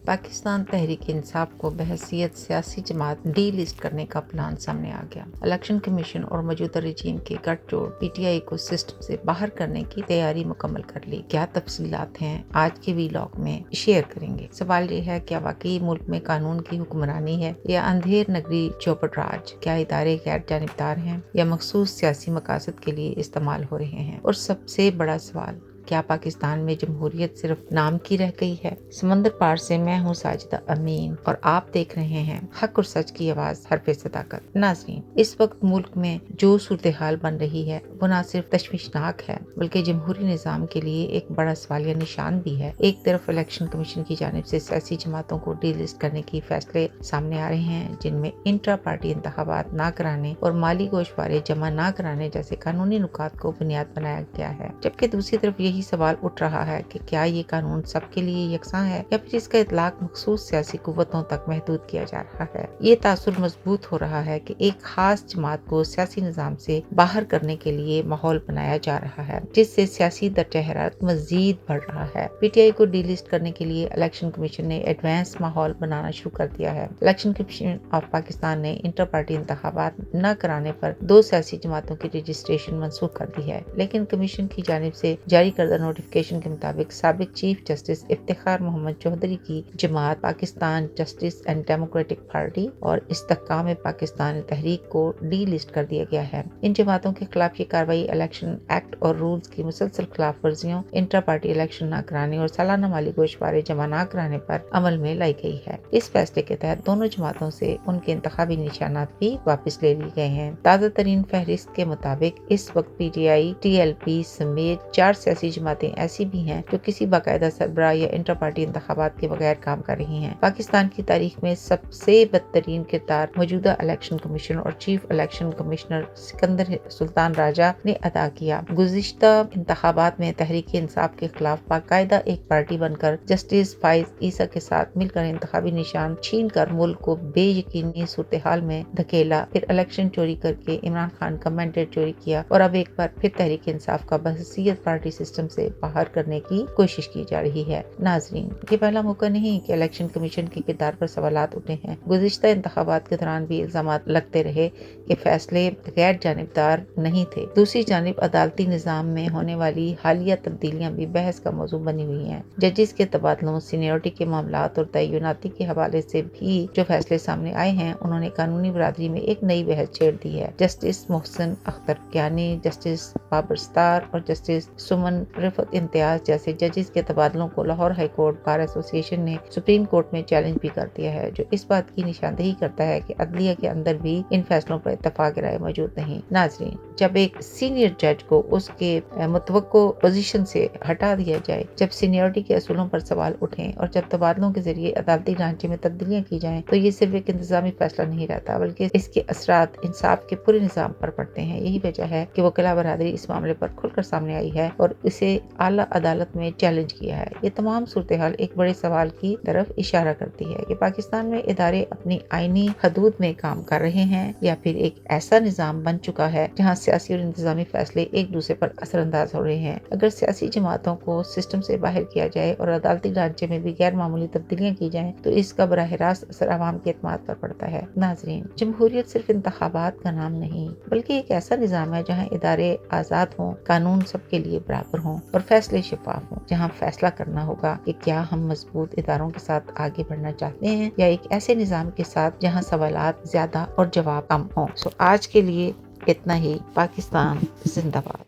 पाकिस्तान तहरीक इंसाफ को बहैसियत सियासी जमात D list करने का प्लान सामने आ गया। इलेक्शन कमीशन और मौजूदा रजीम के गठजोड़ पीटीआई को सिस्टम से बाहर करने की तैयारी मुकम्मल कर ली। क्या तफसीलात हैं आज के वीलॉग में शेयर करेंगे। सवाल ये है, क्या वाकई मुल्क में कानून की हुक्मरानी है या अंधेर नगरी चौपट राज? क्या इदारे गैर जानिबदार हैं या मखसूस सियासी मकासद के लिए इस्तेमाल हो रहे हैं? और सबसे बड़ा सवाल, क्या पाकिस्तान में जमहूरियत सिर्फ नाम की रह गई है? समंदर पार से मैं हूँ साजिदा अमीन और आप देख रहे हैं हक और सच की आवाज हरफ सदाकत। नाज़रीन, इस वक्त मुल्क में जो सूरत हाल बन रही है वो न सिर्फ तशवीशनाक है बल्कि जमहूरी निज़ाम के लिए एक बड़ा सवालिया निशान भी है। एक तरफ इलेक्शन कमीशन की जानिब से सियासी जमातों को डीलिस्ट करने की फैसले सामने आ रहे हैं, जिनमें इंट्रा पार्टी इंतखाबात न कराने और माली गोशवारे जमा न कराने जैसे कानूनी नुकात को बुनियाद बनाया गया है। जबकि दूसरी तरफ यही सवाल उठ रहा है कि क्या ये कानून सबके लिए यकसा है या फिर इसका इतलाक मखसूस सियासी कुव्वतों तक महदूद किया जा रहा है। ये तासुर मजबूत हो रहा है कि एक खास जमात को सियासी निजाम से बाहर करने के लिए माहौल बनाया जा रहा है, जिससे सियासी दर्जा हरारत मजीद बढ़ रहा है। पीटीआई को डीलिस्ट करने के लिए इलेक्शन कमीशन ने एडवांस माहौल बनाना शुरू कर दिया है। इलेक्शन कमीशन ऑफ पाकिस्तान ने इंटर पार्टी इंतखाबात न कराने पर 2 सियासी जमातों की रजिस्ट्रेशन मंसूख कर दी है, लेकिन कमीशन की जानिब से जारी करदा नोटिफिकेशन के मुताबिक साबिक चीफ जस्टिस इफ्तिखार मोहम्मद चौधरी की जमात Pakistan justice and democratic party और इस्तेहकाम पाकिस्तान तहरीक को डी लिस्ट कर दिया गया है। इन जमातों के खिलाफ ये कार्रवाई इलेक्शन एक्ट और रूल्स की मुसलसल खिलाफ वर्जियों, इंटर पार्टी इलेक्शन न कराने और सालाना माली गोशवारे जमा न कराने पर अमल में लाई गई है। इस फैसले के तहत दोनों जमातों से उनके इंतखाबी निशानात भी वापस ले लिए गए हैं। ताज़ा तरीन फहरिस्त के मुताबिक इस वक्त पीटीआई, टीएलपी समेत 4 सियासी जमातें ऐसी भी हैं जो किसी बाकायदा सरबराह या इंटर पार्टी इंतखाबात के बगैर काम कर रही हैं। पाकिस्तान की तारीख में सबसे बदतरीन किरदार मौजूदा इलेक्शन कमीशन और chief election commissioner Sikandar Sultan Raja ने अदा किया। गुज़िश्ता इंतखाबात में तहरीक इंसाफ के खिलाफ बाकायदा एक पार्टी बनकर जस्टिस फाइज ईसा के साथ मिलकर इंतखाबी निशान छीन कर मुल्क को बेयकीनी सूरत हाल में धकेला, फिर इलेक्शन चोरी करके इमरान खान का मैंडेट चोरी किया और अब एक बार फिर तहरीक इंसाफ का बहसीयत पार्टी सिस्टम से बाहर करने की कोशिश की जा रही है। नाजरीन, ये पहला मौका नहीं कि इलेक्शन कमीशन के किरदार पर सवालात उठे हैं। गुज़िश्ता इंतखाबात के दौरान भी इल्जामात लगते रहे कि फैसले गैर जानिबदार नहीं थे। दूसरी जानिब अदालती निज़ाम में होने वाली हालिया तब्दीलियां भी बहस का मौजू बनी हुई हैं। जजिस के तबादलों, सीनियरिटी के मामलात और तयनाती के हवाले से भी जो फैसले सामने आए हैं, उन्होंने कानूनी बरादरी में एक नई बहस छेड़ दी है। जस्टिस मोहसिन अख्तर कियानी, जस्टिस बाबर स्तार और जस्टिस सुमन रिफत इम्तियाज जैसे जजेस के तबादलों को Lahore high court bar association ने सुप्रीम कोर्ट में चैलेंज भी कर दिया है, जो इस बात की निशानदेही करता है कि अदलिया के अंदर भी इन फैसलों पर इत्तफाक राय मौजूद नहीं। नाजरीन, जब एक सीनियर जज को उसके मुतवक्को पोजीशन से हटा दिया जाए, जब सीनियरिटी के असूलों पर सवाल उठें और जब तबादलों के जरिए अदालती ढांचे में तब्दीलियां की जाएं, तो ये सिर्फ एक इंतजामी फैसला नहीं रहता बल्कि इसके असरात इंसाफ के पूरे निज़ाम पर पड़ते हैं। यही वजह है कि वकीला बरादरी इस मामले पर खुलकर सामने आई है और इसे आला अदालत में चैलेंज किया है। ये तमाम सूरत हाल एक बड़े सवाल की तरफ इशारा करती है कि पाकिस्तान में इदारे अपनी आईनी हदूद में काम कर रहे हैं या फिर एक ऐसा निज़ाम बन चुका है जहां सियासी और इंतजामी फैसले एक दूसरे पर असरअंदाज हो रहे हैं। अगर सियासी जमातों को सिस्टम से बाहर किया जाए और अदालती ढांचे में भी गैर मामूली तब्दीलियां की जाएं, तो इसका बराह रास्त असर आवाम के एतमाद पर पड़ता है। नाजरीन, जमहूरियत सिर्फ इंतखाबात का नाम नहीं बल्कि एक ऐसा निज़ाम है जहाँ इदारे आज़ाद हों, कानून सबके लिए बराबर हों और फैसले शफाफ हों, जहां फैसला करना होगा कि क्या हम मजबूत इदारों के साथ आगे बढ़ना चाहते हैं या एक ऐसे निज़ाम के साथ जहां सवालात ज्यादा और जवाब कम हों। आज के लिए इतना ही। पाकिस्तान जिंदाबाद।